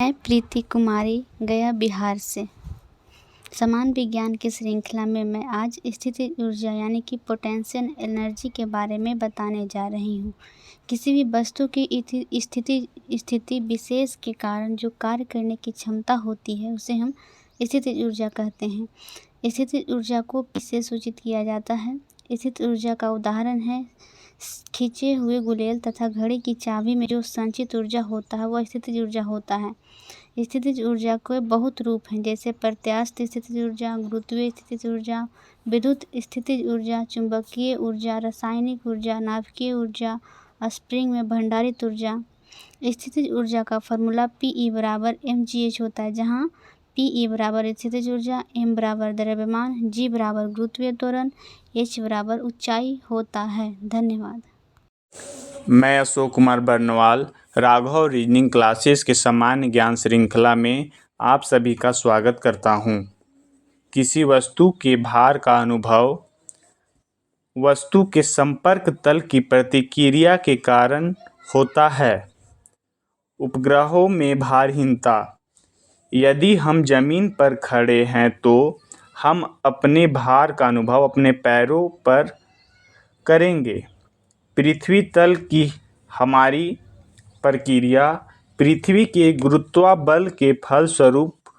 मैं प्रीति कुमारी गया बिहार से। समान विज्ञान की श्रृंखला में मैं आज स्थितिज ऊर्जा यानी कि पोटेंशियल एनर्जी के बारे में बताने जा रही हूँ। किसी भी वस्तु की स्थिति विशेष के कारण जो कार्य करने की क्षमता होती है उसे हम स्थितिज ऊर्जा कहते हैं। स्थितिज ऊर्जा को P से सूचित किया जाता है। स्थितिज ऊर्जा का उदाहरण है खींचे हुए गुलेल तथा घड़ी की चाबी में जो संचित ऊर्जा होता है वह स्थितिज ऊर्जा होता है। स्थितिज ऊर्जा के बहुत रूप हैं, जैसे प्रत्यास्थ स्थितिज ऊर्जा, गुरुत्वीय स्थितिज ऊर्जा, विद्युत स्थितिज ऊर्जा, चुंबकीय ऊर्जा, रासायनिक ऊर्जा, नाभिकीय ऊर्जा, स्प्रिंग में भंडारित ऊर्जा। स्थितिज ऊर्जा का फॉर्मूला Pe बराबर mgh होता है, जहाँ Pe बराबर स्थितिज ऊर्जा, m बराबर द्रव्यमान, g बराबर गुरुत्वीय त्वरण, h बराबर ऊंचाई होता है। धन्यवाद। मैं अशोक कुमार बर्नवाल राघव रीजनिंग क्लासेस के सामान्य ज्ञान श्रृंखला में आप सभी का स्वागत करता हूं। किसी वस्तु के भार का अनुभव वस्तु के संपर्क तल की प्रतिक्रिया के कारण होता है। उपग्रहों में भारहीनता। यदि हम जमीन पर खड़े हैं तो हम अपने भार का अनुभव अपने पैरों पर करेंगे। पृथ्वी तल की हमारी प्रक्रिया पृथ्वी के गुरुत्वाबल के फलस्वरूप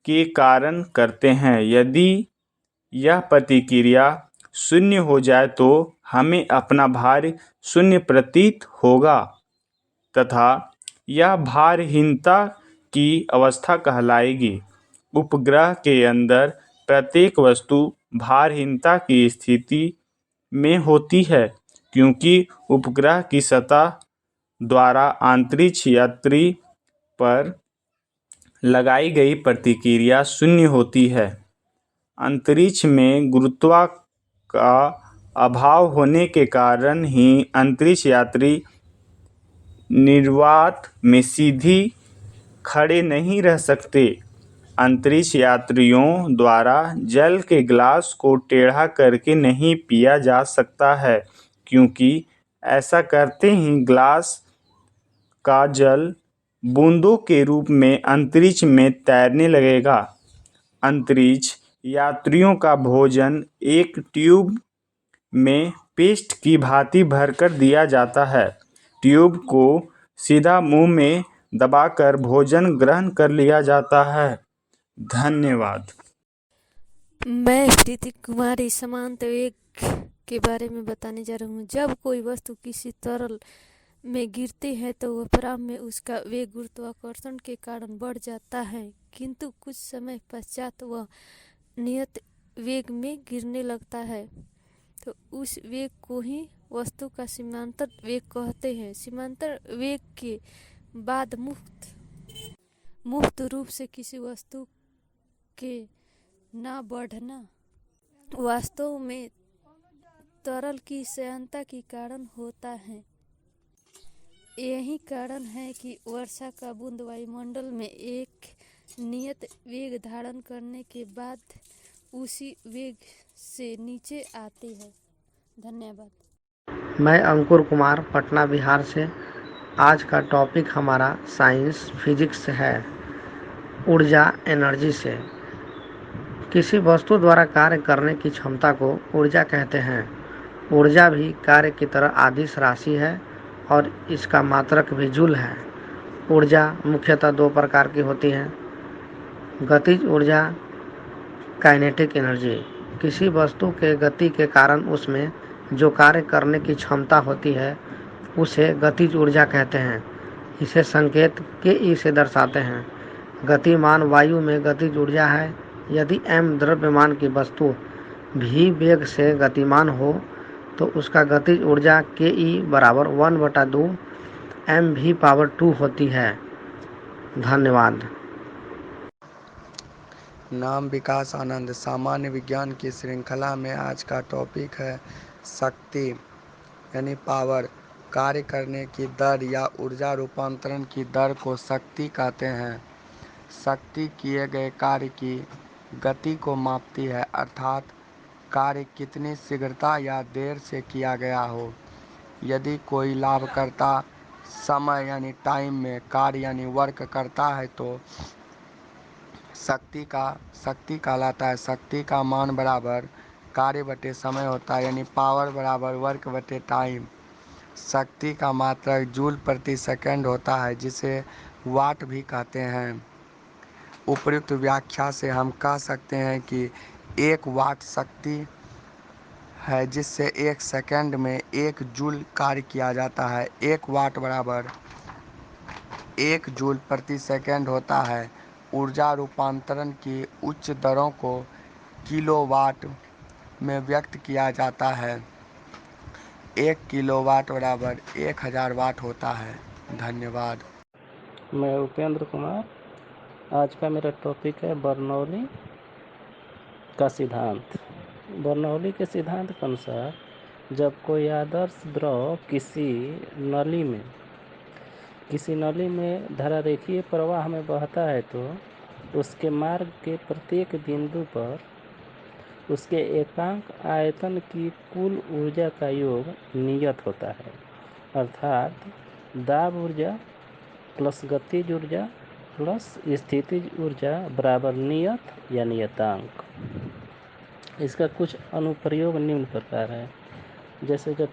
के कारण करते हैं। यदि यह प्रतिक्रिया शून्य हो जाए तो हमें अपना भार शून्य प्रतीत होगा तथा यह भारहीनता की अवस्था कहलाएगी। उपग्रह के अंदर प्रत्येक वस्तु भारहीनता की स्थिति में होती है, क्योंकि उपग्रह की सतह द्वारा अंतरिक्ष यात्री पर लगाई गई प्रतिक्रिया शून्य होती है। अंतरिक्ष में गुरुत्व का अभाव होने के कारण ही अंतरिक्ष यात्री निर्वात में सीधी खड़े नहीं रह सकते। अंतरिक्ष यात्रियों द्वारा जल के गिलास को टेढ़ा करके नहीं पिया जा सकता है, क्योंकि ऐसा करते ही गिलास का जल बूंदों के रूप में अंतरिक्ष में तैरने लगेगा। अंतरिक्ष यात्रियों का भोजन एक ट्यूब में पेस्ट की भांति भरकर दिया जाता है। ट्यूब को सीधा मुंह में दबाकर भोजन ग्रहण कर लिया जाता है। धन्यवाद। मैं प्रीति कुमारी समांत वेग के बारे में बताने जा रहा हूँ। जब कोई वस्तु किसी तरल में गिरती है तो वह प्रारंभ में उसका वेग गुरुत्वाकर्षण के कारण बढ़ जाता है, किंतु कुछ समय पश्चात वह नियत वेग में गिरने लगता है। तो उस वेग को ही वस्तु का सीमांतर वेग कहते हैं। सीमांतर वेग के बाद मुक्त रूप से किसी वस्तु के ना बढ़ना वास्तव में तरल की श्यानता के कारण होता है। यही कारण है कि वर्षा का बूंद वायुमंडल में एक नियत वेग धारण करने के बाद उसी वेग से नीचे आती है। धन्यवाद। मैं अंकुर कुमार पटना बिहार से। आज का टॉपिक हमारा साइंस फिजिक्स है, ऊर्जा एनर्जी से। किसी वस्तु द्वारा कार्य करने की क्षमता को ऊर्जा कहते हैं। ऊर्जा भी कार्य की तरह आदिश राशि है और इसका मात्रक भी जूल है। ऊर्जा मुख्यतः दो प्रकार की होती है। गतिज ऊर्जा, काइनेटिक एनर्जी। किसी वस्तु के गति के कारण उसमें जो कार्य करने की क्षमता होती है उसे गतिज ऊर्जा कहते हैं। इसे संकेत Ke से दर्शाते हैं। गतिमान वायु में गतिज ऊर्जा है। यदि m द्रव्यमान की वस्तु v वेग से गतिमान हो तो उसका गतिज ऊर्जा Ke बराबर 1/2 mv/2 होती है। धन्यवाद। नाम विकास आनंद। सामान्य विज्ञान की श्रृंखला में आज का टॉपिक है शक्ति यानी पावर। कार्य करने की दर या ऊर्जा रूपांतरण की दर को शक्ति कहते हैं। शक्ति किए गए कार्य की गति को मापती है, अर्थात कार्य कितनी शीघ्रता या देर से किया गया हो। यदि कोई लाभकर्ता समय यानी टाइम में कार्य यानी वर्क करता है तो शक्ति कहलाता है। शक्ति का मान बराबर कार्य बटे समय होता है, यानी पावर बराबर वर्क बटे टाइम। शक्ति का मात्रक जूल प्रति सेकंड होता है, जिसे वाट भी कहते हैं। उपयुक्त व्याख्या से हम कह सकते हैं कि 1 वाट शक्ति है, जिससे 1 सेकंड में 1 जूल कार्य किया जाता है। 1 वाट बराबर 1 जूल प्रति सेकंड होता है। ऊर्जा रूपांतरण की उच्च दरों को किलोवाट में व्यक्त किया जाता है। 1 किलोवाट बराबर 1000 वाट होता है। धन्यवाद। मैं उपेंद्र कुमार। आज का मेरा टॉपिक है बर्नौली का सिद्धांत। बर्नौली के सिद्धांत के अनुसार जब कोई आदर्श द्रव किसी नली में धारारेखीय प्रवाह में बहता है तो उसके मार्ग के प्रत्येक बिंदु पर उसके एकांक आयतन की कुल ऊर्जा का योग नियत होता है, अर्थात दाब ऊर्जा प्लस गतिज ऊर्जा प्लस स्थितिज ऊर्जा बराबर नियत या नियतांक। इसका कुछ अनुप्रयोग निम्न प्रकार है। जैसे जब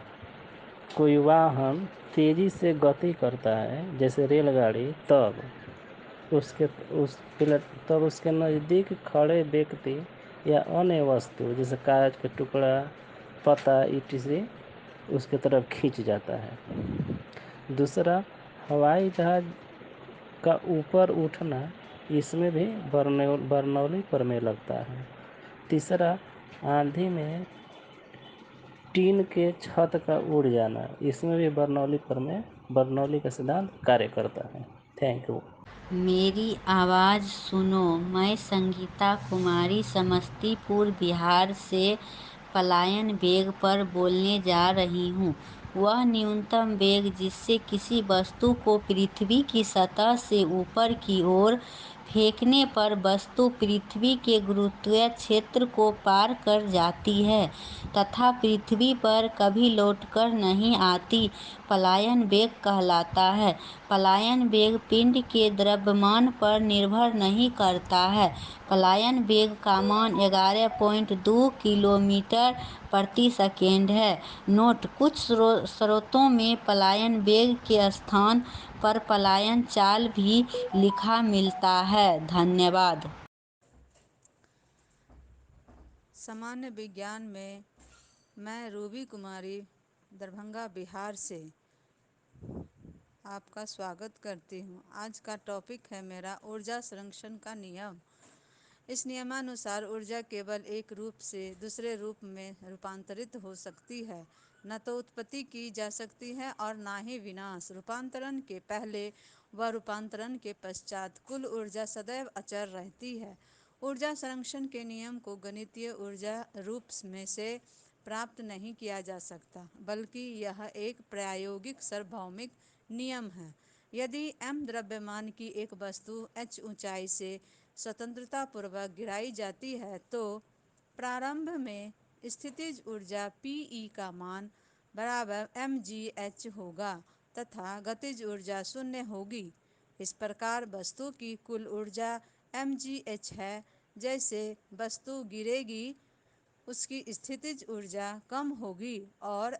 कोई वाहन तेज़ी से गति करता है, जैसे रेलगाड़ी, तब उसके नज़दीक खड़े व्यक्ति या अन्य वस्तु जैसे कागज का टुकड़ा, पत्ता etc उसके तरफ खींच जाता है। दूसरा, हवाई जहाज का ऊपर उठना, इसमें भी बर्नौली प्रमेय लगता है। तीसरा, आंधी में टीन के छत का उड़ जाना, इसमें भी बर्नौली का सिद्धांत कार्य करता है। Thank you. मेरी आवाज़ सुनो। मैं संगीता कुमारी समस्तीपुर बिहार से पलायन वेग पर बोलने जा रही हूँ। वह न्यूनतम वेग जिससे किसी वस्तु को पृथ्वी की सतह से ऊपर की ओर फेंकने पर वस्तु पृथ्वी के गुरुत्वीय क्षेत्र को पार कर जाती है तथा पृथ्वी पर कभी लौटकर नहीं आती, पलायन वेग कहलाता है। पलायन वेग पिंड के द्रव्यमान पर निर्भर नहीं करता है। पलायन वेग का मान 11.2 किलोमीटर प्रति सेकेंड है। नोट: कुछ स्रोतों में पलायन वेग के स्थान पर पलायन चाल भी लिखा मिलता है। धन्यवाद। सामान्य विज्ञान में मैं रूबी कुमारी दरभंगा बिहार से आपका स्वागत करती हूँ। आज का टॉपिक है मेरा ऊर्जा संरक्षण का नियम। इस नियमानुसार ऊर्जा केवल एक रूप से दूसरे रूप में रूपांतरित हो सकती है, न तो उत्पत्ति की जा सकती है और न ही विनाश। रूपांतरण के पहले व रूपांतरण के पश्चात कुल ऊर्जा सदैव अचर रहती है। ऊर्जा संरक्षण के नियम को गणितीय ऊर्जा रूप में से प्राप्त नहीं किया जा सकता, बल्कि यह एक प्रायोगिक सार्वभौमिक नियम है। यदि m द्रव्यमान की एक वस्तु h ऊंचाई से स्वतंत्रतापूर्वक गिराई जाती है तो प्रारंभ में स्थितिज ऊर्जा Pe का मान बराबर mgh होगा तथा गतिज ऊर्जा 0 होगी। इस प्रकार वस्तु की कुल ऊर्जा mgh है। जैसे वस्तु गिरेगी उसकी स्थितिज ऊर्जा कम होगी और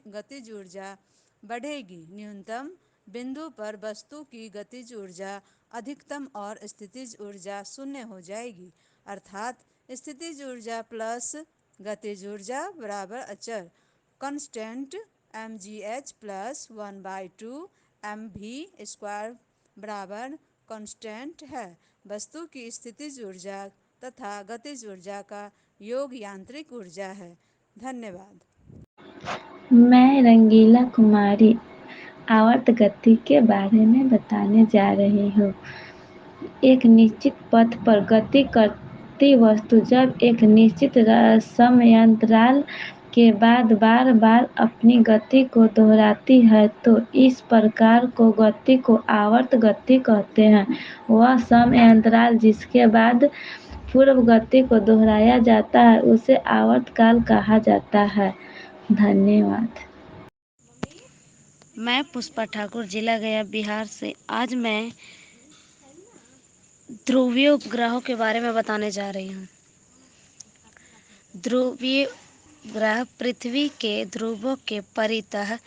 गतिज ऊर्जा बढ़ेगी। न्यूनतम बिंदु पर वस्तु की गतिज ऊर्जा अधिकतम और स्थितिज ऊर्जा 0 हो जाएगी, अर्थात स्थितिज ऊर्जा प्लस गतिज ऊर्जा बराबर अचर constant mgh plus 1/2 mv square बराबर कांस्टेंट है। वस्तु की स्थितिज ऊर्जा तथा गतिज ऊर्जा का योग यांत्रिक ऊर्जा है। धन्यवाद। मैं रंगीला कुमारी आवर्त गति के बारे में बताने जा रही हूँ। एक निश्चित पथ पर गति करती वस्तु जब एक निश्चित समयांतराल के बाद बार बार अपनी गति को दोहराती है तो इस प्रकार को गति को आवर्त गति कहते हैं। वह समयांतराल जिसके बाद पूर्व गति को दोहराया जाता है उसे आवर्तकाल कहा जाता है। धन्यवाद। मैं पुष्पा ठाकुर, जिला गया, बिहार से। आज मैं ध्रुवीय उपग्रहों के बारे में बताने जा रही हूँ। ध्रुवीय ग्रह पृथ्वी के ध्रुवों के परितः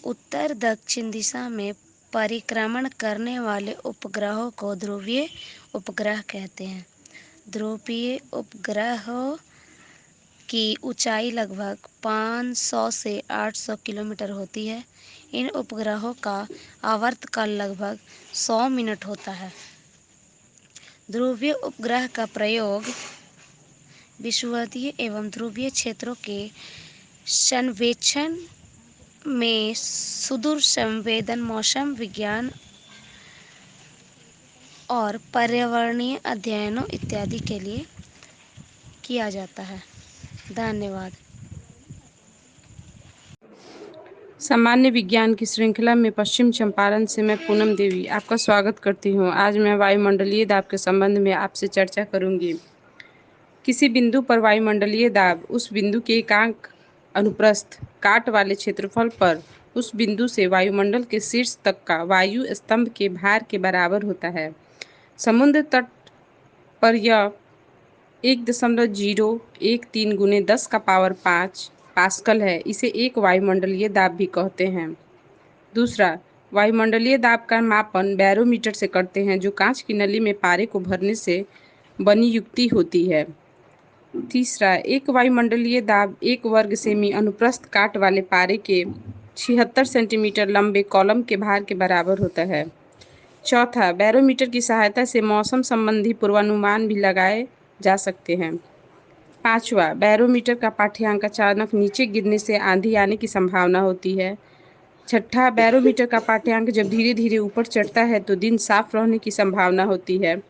उत्तर दक्षिण दिशा में परिक्रमण करने वाले उपग्रहों को ध्रुवीय उपग्रह कहते हैं। ध्रुवीय उपग्रहों की ऊंचाई लगभग 500 से 800 किलोमीटर होती है। इन उपग्रहों का आवर्तकाल लगभग 100 मिनट होता है। ध्रुवीय उपग्रह का प्रयोग विषुवतीय एवं ध्रुवीय क्षेत्रों के सर्वेक्षण में सुदूर संवेदन, मौसम विज्ञान और पर्यावरणीय अध्ययनों इत्यादि के लिए किया जाता है। धन्यवाद। सामान्य विज्ञान की श्रृंखला में पश्चिम चंपारण से मैं पूनम देवी आपका स्वागत करती हूँ। आज मैं वायुमंडलीय दाब के संबंध में आपसे चर्चा करूँगी। किसी बिंदु पर वायुमंडलीय दाब उस बिंदु के एकांक अनुप्रस्थ काट वाले क्षेत्रफल पर उस बिंदु से वायुमंडल के शीर्ष तक का वायु स्तंभ के भार के बराबर होता है। समुद्र तट पर यह 1.013 गुने 10⁵ पास्कल है। इसे एक वायुमंडलीय दाब भी कहते हैं। दूसरा, वायुमंडलीय दाब का मापन बैरोमीटर से करते हैं, जो कांच की नली में पारे को भरने से बनी युक्ति होती है। तीसरा, एक वायुमंडलीय दाब 1 वर्ग सेमी अनुप्रस्थ काट वाले पारे के 76 सेंटीमीटर लंबे कॉलम के भार के बराबर होता है। चौथा, बैरोमीटर की सहायता से मौसम संबंधी पूर्वानुमान भी लगाए जा सकते हैं। पांचवा, बैरोमीटर का पाठ्यांक अचानक नीचे गिरने से आंधी आने की संभावना होती है। छठा, बैरोमीटर का पाठ्यांक जब धीरे धीरे ऊपर चढ़ता है तो दिन साफ रहने की संभावना होती है।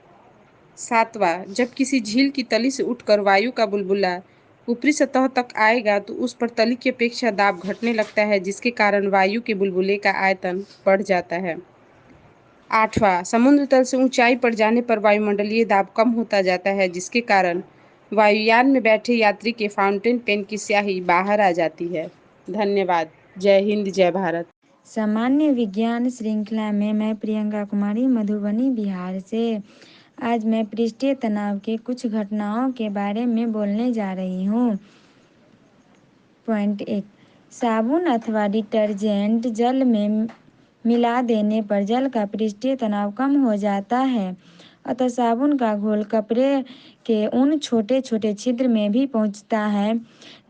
सातवां, जब किसी झील की तली से उठकर वायु का बुलबुला ऊपरी सतह तक आएगा तो उस पर तली की अपेक्षा दाब घटने लगता है, जिसके कारण वायु के बुलबुले का आयतन बढ़ जाता है। आठवां, समुद्र तल से ऊंचाई पर जाने पर वायुमंडलीय दाब कम होता जाता है, जिसके कारण वायुयान में बैठे यात्री के फाउंटेन पेन की स्याही बाहर आ जाती है। धन्यवाद। जय हिंद, जय भारत। सामान्य विज्ञान श्रृंखला में मैं प्रियंका कुमारी, मधुबनी, बिहार से। आज मैं पृष्ठीय तनाव के कुछ घटनाओं के बारे में बोलने जा रही हूँ। पॉइंट 1, साबुन अथवा डिटर्जेंट जल में मिला देने पर जल का पृष्ठीय तनाव कम हो जाता है, अतः साबुन का घोल कपड़े के उन छोटे छोटे छिद्र में भी पहुंचता है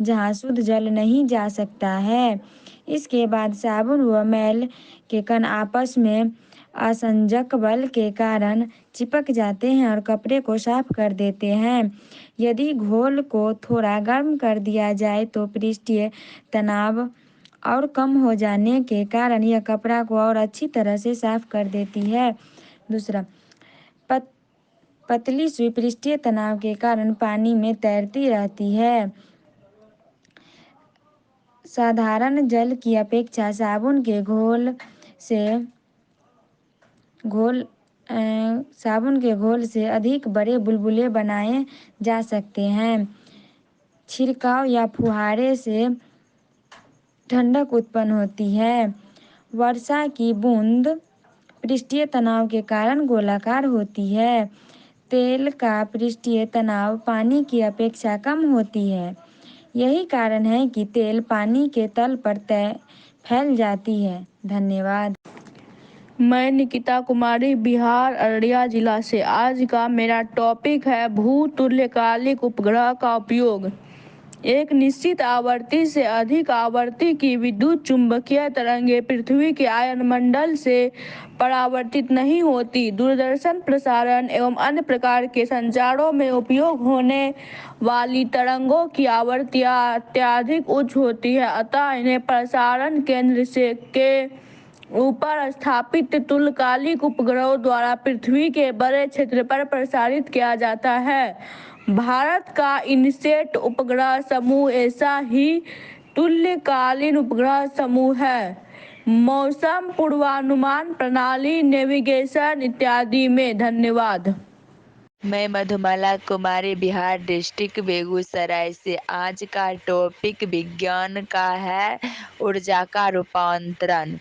जहां शुद्ध जल नहीं जा सकता है। इसके बाद साबुन व मैल के कण आपस में असंजक बल के कारण चिपक जाते हैं और कपड़े को साफ कर देते हैं। यदि घोल को थोड़ा गर्म कर दिया जाए तो पृष्ठीय तनाव और कम हो जाने के कारण यह कपड़ा को और अच्छी तरह से साफ कर देती है। दूसरा, पतली सुई पृष्ठीय तनाव के कारण पानी में तैरती रहती है। साधारण जल की अपेक्षा साबुन के घोल से अधिक बड़े बुलबुले बनाए जा सकते हैं। छिड़काव या फुहारे से ठंडक उत्पन्न होती है। वर्षा की बूंद पृष्ठीय तनाव के कारण गोलाकार होती है। तेल का पृष्ठीय तनाव पानी की अपेक्षा कम होती है। यही कारण है कि तेल पानी के तल पर फैल जाती है। धन्यवाद। मैं निकिता कुमारी, बिहार, अररिया जिला से। आज का मेरा टॉपिक है भूतुल्यकालिक उपग्रह का उपयोग। एक निश्चित आवृत्ति से अधिक आवृत्ति की विद्युत चुंबकीय तरंगें पृथ्वी के आयनमंडल से परावर्तित नहीं होती। दूरदर्शन प्रसारण एवं अन्य प्रकार के संचारों में उपयोग होने वाली तरंगों की आवृत्तियां अत्यधिक उच्च होती है, अतः इन्हें प्रसारण केंद्र के ऊपर स्थापित तुल्यकालिक उपग्रहों द्वारा पृथ्वी के बड़े क्षेत्र पर प्रसारित किया जाता है। भारत का इनसैट उपग्रह समूह ऐसा ही तुल्यकालीन उपग्रह समूह है। मौसम पूर्वानुमान प्रणाली, नेविगेशन इत्यादि में। धन्यवाद। मैं मधुमाला कुमारी, बिहार डिस्ट्रिक्ट बेगूसराय से। आज का टॉपिक विज्ञान का है ऊर्जा का रूपांतरण।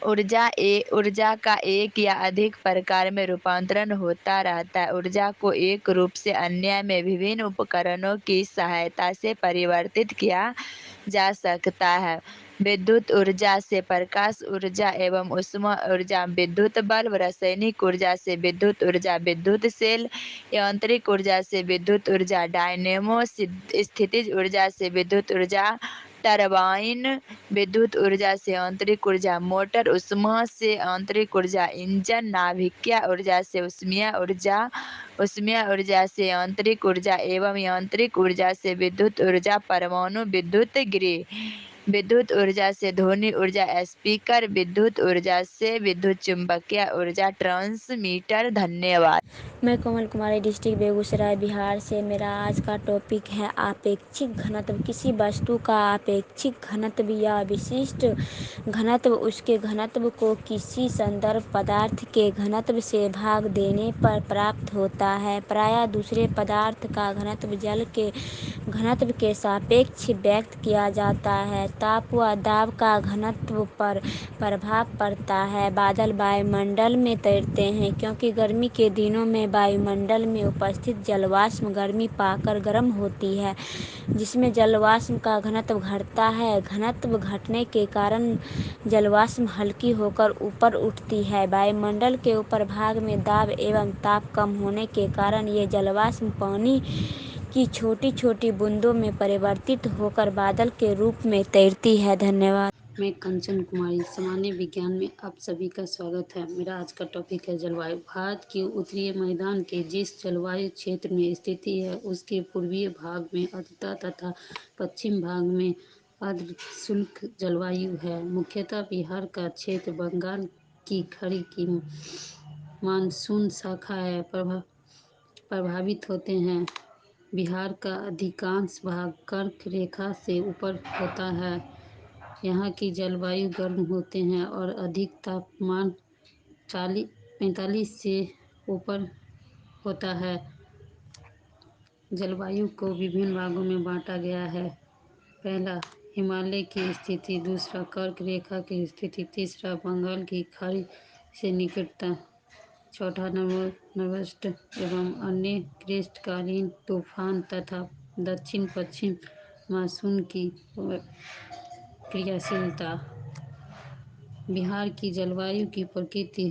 ऊर्जा का एक या अधिक प्रकार में रूपांतरण होता रहता है। ऊर्जा को एक रूप से अन्य में विभिन्न उपकरणों की सहायता से परिवर्तित किया जा सकता है। विद्युत ऊर्जा से प्रकाश ऊर्जा एवं ऊष्मा ऊर्जा, विद्युत बल्ब, रासायनिक ऊर्जा से विद्युत ऊर्जा, विद्युत सेल, यांत्रिक ऊर्जा से विद्युत ऊर्जा, डायनेमो स्थितिज ऊर्जा से विद्युत ऊर्जा, टरबाइन विद्युत ऊर्जा से आंतरिक ऊर्जा, मोटर ऊष्मा से आंतरिक ऊर्जा, इंजन नाभिकीय ऊर्जा से ऊष्मीय ऊर्जा से आंतरिक ऊर्जा एवं यांत्रिक ऊर्जा से विद्युत ऊर्जा, परमाणु विद्युत गृह विद्युत ऊर्जा से ध्वनि ऊर्जा, स्पीकर विद्युत ऊर्जा से विद्युत चुम्बकीय ऊर्जा, ट्रांसमीटर। धन्यवाद। मैं कोमल कुमारी डिस्ट्रिक्ट बेगूसराय बिहार से। मेरा आज का टॉपिक है आपेक्षिक घनत्व। किसी वस्तु का आपेक्षिक घनत्व या विशिष्ट घनत्व उसके घनत्व को किसी संदर्भ पदार्थ के घनत्व से भाग देने पर प्राप्त होता है। प्रायः दूसरे पदार्थ का घनत्व जल के घनत्व के सापेक्ष व्यक्त किया जाता है। ताप व दाब का घनत्व पर प्रभाव पड़ता है। बादल वायुमंडल में तैरते हैं क्योंकि गर्मी के दिनों में वायुमंडल में उपस्थित जलवाष्प गर्मी पाकर गर्म होती है, जिसमें जलवाष्प का घनत्व घटता है। घनत्व घटने के कारण जलवाष्प हल्की होकर ऊपर उठती है। वायुमंडल के ऊपर भाग में दाब एवं ताप कम होने के कारण ये जलवाष्प पानी की छोटी छोटी बूंदों में परिवर्तित होकर बादल के रूप में तैरती है। धन्यवाद। मैं कंचन कुमारी, सामान्य विज्ञान में आप सभी का स्वागत है। मेरा आज का टॉपिक है जलवायु। भारत के उत्तरीय मैदान के जिस जलवायु क्षेत्र में स्थिति है उसके पूर्वीय भाग में आर्द्रता तथा पश्चिम भाग में आर्द्र शुष्क जलवायु है। मुख्यतः बिहार का क्षेत्र बंगाल की खाड़ी की मानसून शाखा है प्रभावित होते हैं। बिहार का अधिकांश भाग कर्क रेखा से ऊपर होता है। यहाँ की जलवायु गर्म होते हैं और अधिक तापमान 45 से ऊपर होता है। जलवायु को विभिन्न भागों में बांटा गया है। पहला, हिमालय की स्थिति। दूसरा, कर्क रेखा की स्थिति। तीसरा, बंगाल की खाड़ी से निकटता। चौथा, नवष्ट एवं अन्य ग्रीष्मकालीन तूफान तथा दक्षिण पश्चिम मानसून की क्रियाशीलता। बिहार की जलवायु की प्रकृति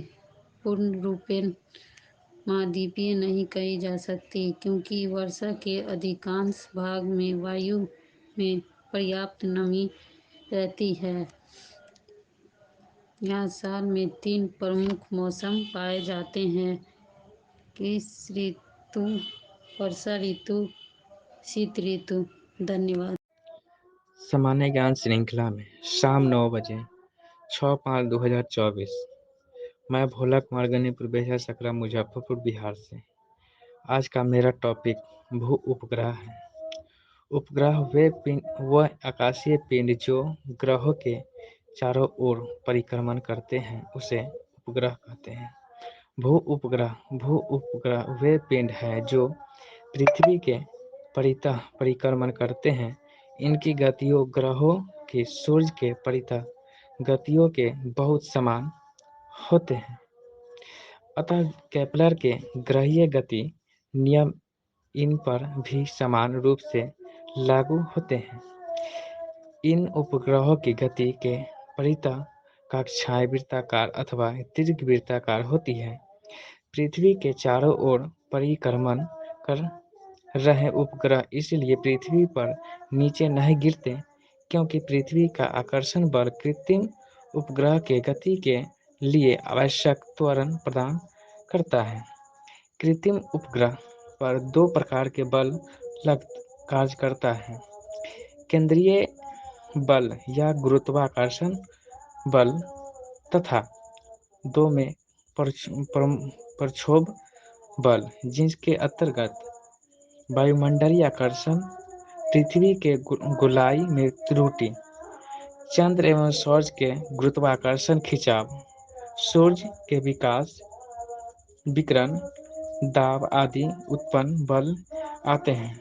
पूर्ण रूपेण महाद्वीपीय नहीं कही जा सकती क्योंकि वर्षा के अधिकांश भाग में वायु में पर्याप्त नमी रहती है। यहाँ साल में 3 प्रमुख मौसम पाए जाते हैं: ग्रीष्म ऋतु, वर्षा ऋतु, शीत ऋतु। धन्यवाद। सामान्य ज्ञान श्रृंखला में शाम 9 बजे 6/5/2024। मैं भोला कुमार गनीपुर बेहरा सकरा मुजफ्फरपुर बिहार से। आज का मेरा टॉपिक भू उपग्रह है। उपग्रह वे आकाशीय पिंड जो ग्रहों के चारों ओर परिक्रमण करते हैं उसे उपग्रह कहते हैं। भू उपग्रह वे पिंड है जो पृथ्वी के परितः परिक्रमण करते हैं। इनकी गतियों ग्रहों की सूर्य के परितः गतियों के बहुत समान होते हैं, अतः केपलर के ग्रहीय गति नियम इन पर भी समान रूप से लागू होते हैं। इन उपग्रहों की गति के परितः कक्षाएं वृत्ताकार अथवा दीर्घवृत्ताकार होती है। पृथ्वी के चारों ओर परिक्रमण कर रहे उपग्रह इसलिए पृथ्वी पर नीचे नहीं गिरते क्योंकि पृथ्वी का आकर्षण बल कृत्रिम उपग्रह के गति के लिए आवश्यक त्वरण प्रदान करता है। कृत्रिम उपग्रह पर 2 प्रकार के बल कार्य करता है: केंद्रीय बल या गुरुत्वाकर्षण बल तथा 2 में प्रक्षोभ बल, जिसके अंतर्गत वायुमंडलीय आकर्षण, पृथ्वी के गोलाई में त्रुटि, चंद्र एवं सूर्य के गुरुत्वाकर्षण खिंचाव, सूर्य के विकास, विकिरण, दाब आदि उत्पन्न बल आते हैं।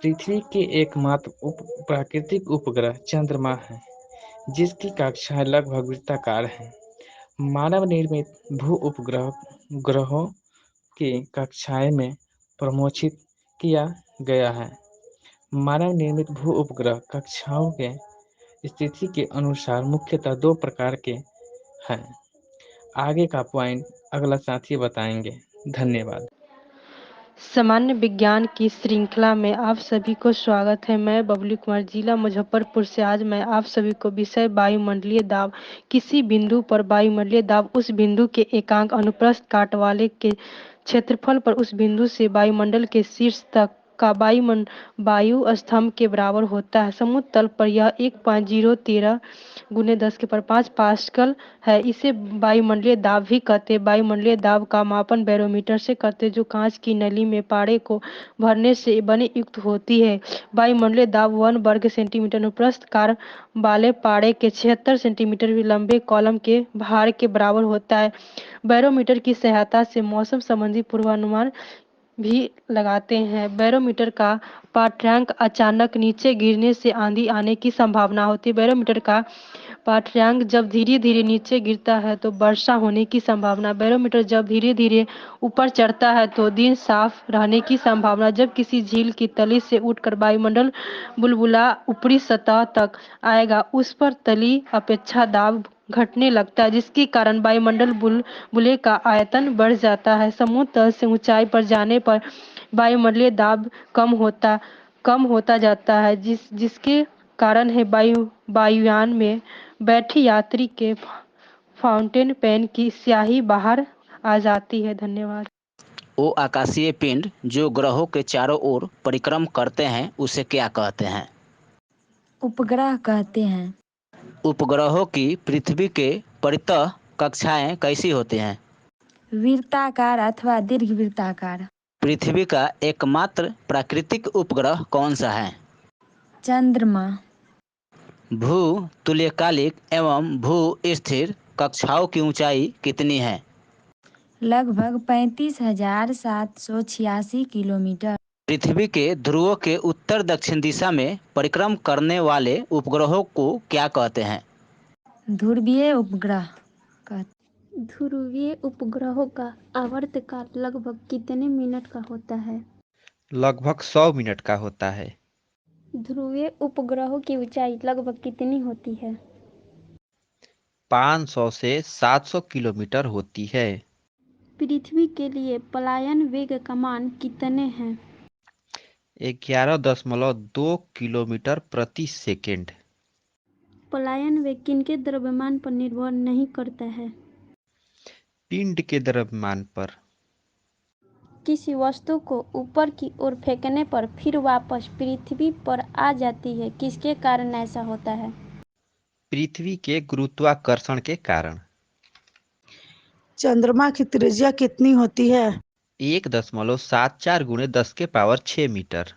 पृथ्वी के एकमात्र प्राकृतिक उपग्रह चंद्रमा है, जिसकी कक्षाएं लगभग वृत्ताकार हैं। मानव निर्मित भू उपग्रह ग्रहों की कक्षाएं में प्रमोचित किया गया है। मानव निर्मित भू उपग्रह कक्षाओं के स्थिति के अनुसार मुख्यतः 2 प्रकार के हैं। आगे का पॉइंट अगला साथी बताएंगे। धन्यवाद। सामान्य विज्ञान की श्रृंखला में आप सभी को स्वागत है। मैं बबलू कुमार, जिला मुजफ्फरपुर से। आज मैं आप सभी को विषय वायुमंडलीय दाब। किसी बिंदु पर वायुमंडलीय दाब उस बिंदु के एकांक अनुप्रस्थ काट वाले के क्षेत्रफल पर उस बिंदु से वायुमंडल के शीर्ष तक का वायु स्तंभ के बराबर होता है। समुद्र तल पर यह 1.013 × 10⁵ पास्कल है। इसे वायुमंडलीय दाब भी कहते हैं। वायुमंडलीय दाब का मापन बैरोमीटर से करते हैं, जो कांच की नली में पाड़े को भरने से बने युक्त होती है। वायुमंडलीय दाब 1 वर्ग सेंटीमीटर अनुप्रस्थ कार वाले पाड़े के 76 सेंटीमीटर लंबे कॉलम के भार के बराबर होता है। बैरोमीटर की सहायता से मौसम संबंधी पूर्वानुमान भी लगाते हैं। बैरोमीटर का पाठ्यांक अचानक नीचे गिरने से आंधी आने की संभावना होती है। बैरोमीटर का पाठ्यांक जब धीरे धीरे नीचे गिरता है तो वर्षा होने की संभावना। बैरोमीटर जब धीरे धीरे ऊपर चढ़ता है तो दिन साफ रहने की संभावना। जब किसी झील की तली से उठकर वायुमंडल बुलबुला ऊपरी सतह तक आएगा, उस पर तली अपेक्षा दाब घटने लगता है, जिसके कारण वायुमंडल बुलबुले का आयतन बढ़ जाता है। समुद्र तल से ऊंचाई पर जाने पर वायुमंडलीय दाब कम होता जाता है, जिसके कारण है वायुयान में बैठे यात्री के फाउंटेन पेन की स्याही बाहर आ जाती है। धन्यवाद। वो आकाशीय पिंड जो ग्रहों के चारों ओर परिक्रम करते हैं उसे क्या कहते हैं? उपग्रह कहते हैं। उपग्रहों की पृथ्वी के परितः कक्षाएं कैसी होती हैं? वृत्ताकार अथवा दीर्घवृत्ताकार। पृथ्वी का एकमात्र प्राकृतिक उपग्रह कौन सा है? चंद्रमा। भू तुल्यकालिक एवं भू स्थिर कक्षाओं की ऊंचाई कितनी है? लगभग 35,786 किलोमीटर। पृथ्वी के ध्रुवों के उत्तर दक्षिण दिशा में परिक्रम करने वाले उपग्रहों को क्या कहते हैं? ध्रुवीय उपग्रह कहते। ध्रुवीय उपग्रहों का आवर्तकाल लगभग कितने मिनट का होता है? लगभग 100 मिनट का होता है। ध्रुवीय उपग्रहों की ऊंचाई लगभग कितनी होती है? 500 से 700 किलोमीटर होती है। पृथ्वी के लिए पलायन वेग का मान कितने हैं? 11.2 किलोमीटर प्रति सेकेंड। पलायन वेग किनके द्रव्यमान पर निर्भर नहीं करता है? पिंड के द्रव्यमान पर। किसी वस्तु को ऊपर की ओर फेंकने पर फिर वापस पृथ्वी पर आ जाती है, किसके कारण ऐसा होता है? पृथ्वी के गुरुत्वाकर्षण के कारण। चंद्रमा की त्रिज्या कितनी होती है? 1.74 × 10⁶ मीटर।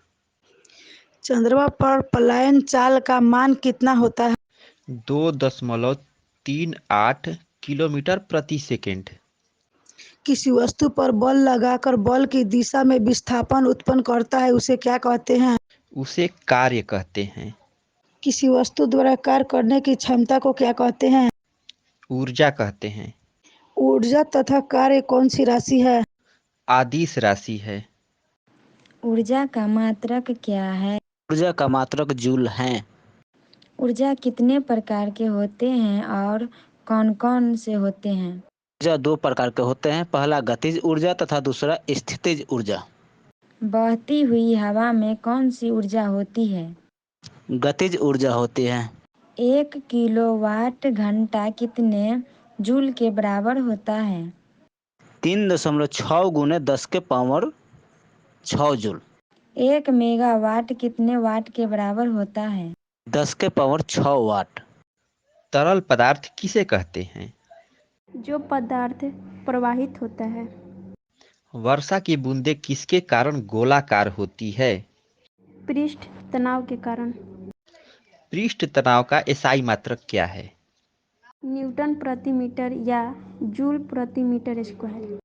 चंद्रमा पर पलायन चाल का मान कितना होता है? 2.38 किलोमीटर प्रति सेकेंड। किसी वस्तु पर बल लगाकर बल की दिशा में विस्थापन उत्पन्न करता है, उसे क्या कहते हैं? उसे कार्य कहते हैं। किसी वस्तु द्वारा कार्य करने की क्षमता को क्या कहते हैं? ऊर्जा कहते हैं। ऊर्जा तथा कार्य कौन सी राशि है? आदिश राशि है। ऊर्जा का मात्रक क्या है? ऊर्जा का मात्रक जूल है। ऊर्जा कितने प्रकार के होते हैं और कौन कौन से होते हैं? ऊर्जा 2 प्रकार के होते हैं। पहला गतिज ऊर्जा तथा दूसरा स्थितिज ऊर्जा। बहती हुई हवा में कौन सी ऊर्जा होती है? गतिज ऊर्जा होती है। 1 किलोवाट घंटा कितने जूल के बराबर होता है? 3.6 × 10⁻6 जूल। 1 मेगावाट कितने वाट के बराबर होता है? 10⁻6 वाट। तरल पदार्थ किसे कहते हैं? जो पदार्थ प्रवाहित होता है। वर्षा की बूंदें किसके कारण गोलाकार होती है? पृष्ठ तनाव के कारण। पृष्ठ तनाव का एसआई मात्रक क्या है? न्यूटन प्रति मीटर या जूल प्रति मीटर स्क्वायर।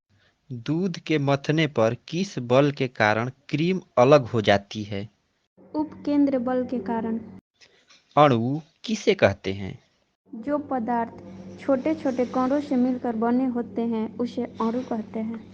दूध के मथने पर किस बल के कारण क्रीम अलग हो जाती है? उपकेंद्र बल के कारण। अणु किसे कहते हैं? जो पदार्थ छोटे छोटे कणों से मिलकर बने होते हैं उसे अणु कहते हैं।